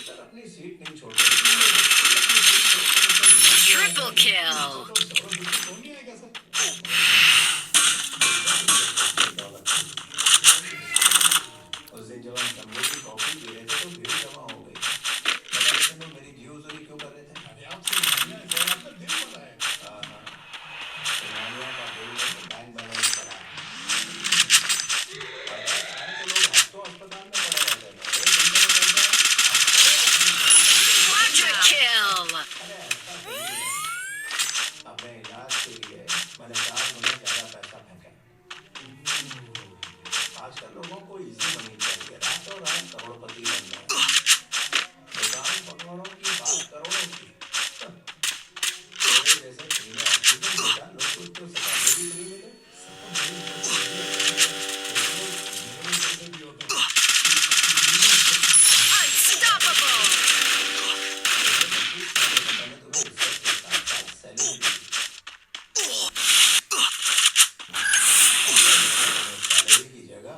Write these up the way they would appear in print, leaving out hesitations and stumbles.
Sir अपनी seat नहीं छोड़ रहे, अपनी सीट छोड़ के उनका निकल गया Triple है, kill. तो जबरदस्ती कौन नहीं आएगा सर? देखना तुम देखो अपनी दौलत। उस दिन जब हम कमरे की कॉफी पी रहे थे तो भीड़ जमा हो गई। पता नहीं तुम मेरी जी हुजूरी क्यों कर रहे थे? अरे आपसे मिलना है सर, आपका दिल बनाएगा। हाँ हाँ, तुम्हारियों का बिल में बैंक बैलेंस पड़ा है। पता है तो लोग हफ्तों अस्पताल में पड़े रहते हैं, 1 घंटे में कहते Quadra kill. हैं अरे ऐसा कुछ नहीं है। अपने इलाज के लिए मैंने 4 गुना ज्यादा पैसा फेंका। आजकल लोगों को इजी मनी चाहिए, रातों रात करोड़पति बनना है। दुकान पकवानों की बात करोड़ों की। तेरे जैसे फ्री में ऑक्सीजन देगा, लोग सोचते हो सफाई भी फ्री मिले। मेरे जैसे भी होते हैं। Unstoppable. जैसे कंप्लीट करने का मैंने तुम्हें रिसर्च के साथ साथ सैलरी दी। सैलरी की जगह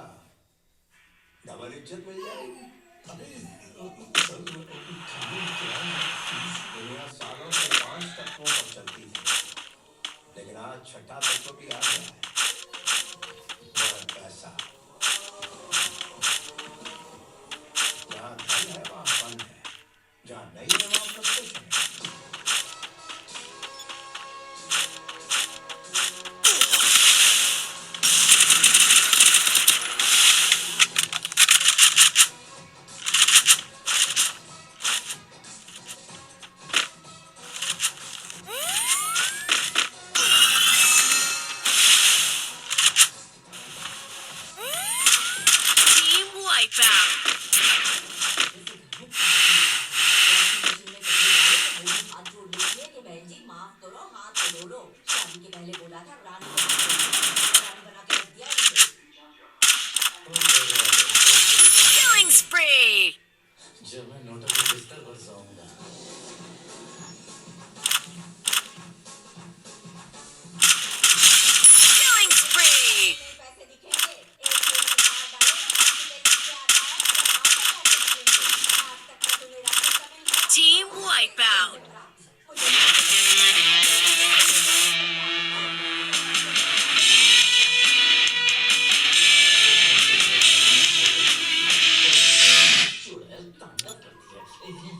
डबल इज्जत मिल जाएगी। अरे सर, खाने में क्या है? दुनिया सालों से 5 तत्वों पर चलती थी, लेकिन आज छठा तत्व भी आ गया है, वो है पैसा। जहाँ धन है वहाँ फन है, जहाँ नहीं है वहाँ फ्रस्ट्रेशन है। Team wipeout. हाथ जोड़ लीजिए कि बहन जी माफ करो, हाथ तो धो लो। शादी के पहले बोला था रानी बना के रख दिया उन्हें। Killing spree. जब मैं नोटों के बिस्तर पर सोऊंगा, Killing spree. पैसे दिखेंगे, एक बार डालो, नीचे आता है, तो पैसे दिखेंगे। आज तक मैं तुम्हें रास्ते कभी Team wipeout. चुड़ैल तांडव करती है।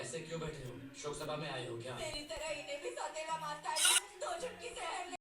ऐसे क्यों बैठे हो? शोक सभा में आए हो क्या? मेरी तरह इन्हें भी सौतेला मानता है, 2 चुटकी से